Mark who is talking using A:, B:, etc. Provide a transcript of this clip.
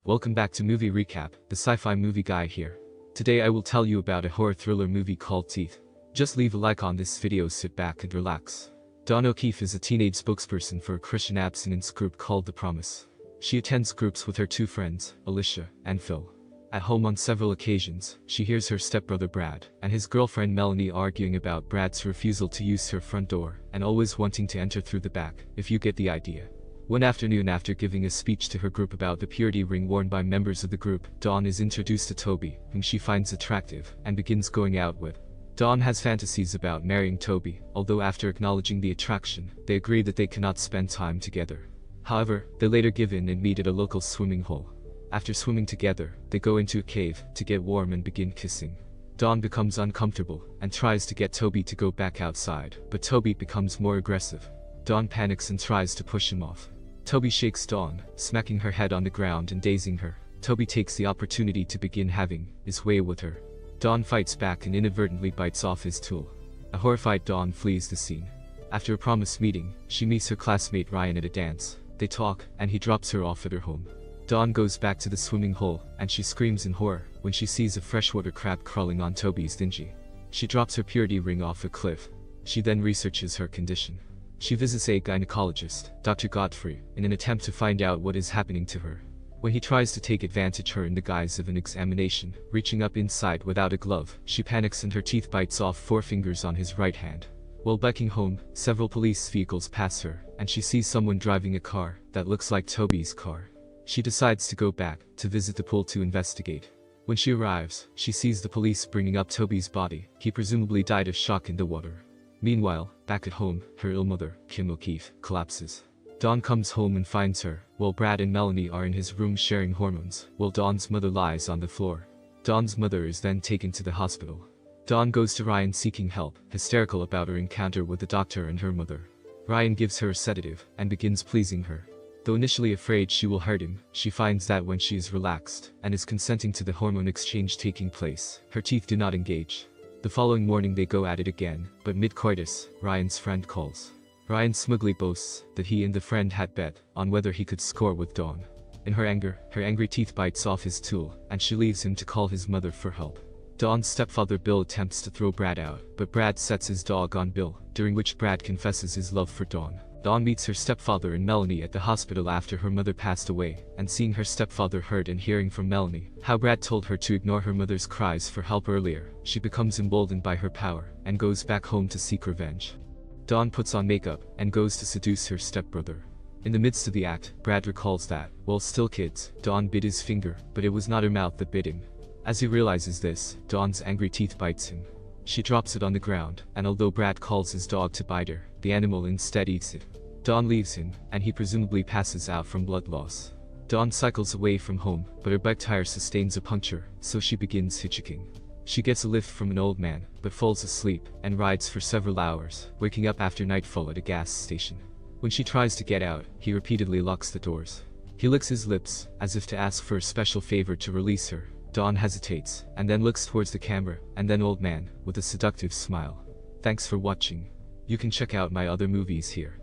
A: Welcome back to Movie Recap, the sci-fi movie guy here. Today I will tell you about a horror thriller movie called Teeth. Just leave a like on this video, sit back and relax. Dawn O'Keefe is a teenage spokesperson for a Christian abstinence group called The Promise. She attends groups with her two friends, Alicia and Phil. At home on several occasions, she hears her stepbrother Brad and his girlfriend Melanie arguing about Brad's refusal to use her front door and always wanting to enter through the back, if you get the idea. One afternoon, after giving a speech to her group about the purity ring worn by members of the group, Dawn is introduced to Toby, whom she finds attractive and begins going out with. Dawn has fantasies about marrying Toby, although after acknowledging the attraction, they agree that they cannot spend time together. However, they later give in and meet at a local swimming hole. After swimming together, they go into a cave to get warm and begin kissing. Dawn becomes uncomfortable and tries to get Toby to go back outside, but Toby becomes more aggressive. Dawn panics and tries to push him off. Toby shakes Dawn, smacking her head on the ground and dazing her. Toby takes the opportunity to begin having his way with her. Dawn fights back and inadvertently bites off his tool. A horrified Dawn flees the scene. After a promised meeting, she meets her classmate Ryan at a dance. They talk, and he drops her off at her home. Dawn goes back to the swimming hole, and she screams in horror when she sees a freshwater crab crawling on Toby's dinghy. She drops her purity ring off a cliff. She then researches her condition. She visits a gynecologist, Dr. Godfrey, in an attempt to find out what is happening to her. When he tries to take advantage of her in the guise of an examination, reaching up inside without a glove, she panics and her teeth bites off 4 fingers on his right hand. While biking home, several police vehicles pass her, and she sees someone driving a car that looks like Toby's car. She decides to go back to visit the pool to investigate. When she arrives, she sees the police bringing up Toby's body. He presumably died of shock in the water. Meanwhile, back at home, her ill mother, Kim O'Keefe, collapses. Dawn comes home and finds her, while Brad and Melanie are in his room sharing hormones, while Dawn's mother lies on the floor. Dawn's mother is then taken to the hospital. Dawn goes to Ryan seeking help, hysterical about her encounter with the doctor and her mother. Ryan gives her a sedative and begins pleasing her. Though initially afraid she will hurt him, she finds that when she is relaxed and is consenting to the hormone exchange taking place, her teeth do not engage. The following morning they go at it again, but mid-coitus, Ryan's friend calls. Ryan smugly boasts that he and the friend had bet on whether he could score with Dawn. In her anger, her angry teeth bites off his tool, and she leaves him to call his mother for help. Dawn's stepfather Bill attempts to throw Brad out, but Brad sets his dog on Bill, during which Brad confesses his love for Dawn. Dawn meets her stepfather and Melanie at the hospital after her mother passed away, and seeing her stepfather hurt and hearing from Melanie how Brad told her to ignore her mother's cries for help earlier, she becomes emboldened by her power and goes back home to seek revenge. Dawn puts on makeup and goes to seduce her stepbrother. In the midst of the act, Brad recalls that, while still kids, Dawn bit his finger, but it was not her mouth that bit him. As he realizes this, Dawn's angry teeth bites him. She drops it on the ground, and although Brad calls his dog to bite her, the animal instead eats it. Dawn leaves him, and he presumably passes out from blood loss. Dawn cycles away from home, but her bike tire sustains a puncture, so she begins hitchhiking. She gets a lift from an old man, but falls asleep, and rides for several hours, waking up after nightfall at a gas station. When she tries to get out, he repeatedly locks the doors. He licks his lips, as if to ask for a special favor to release her. Dawn hesitates, and then looks towards the camera, and then old man, with a seductive smile. Thanks for watching. You can check out my other movies here.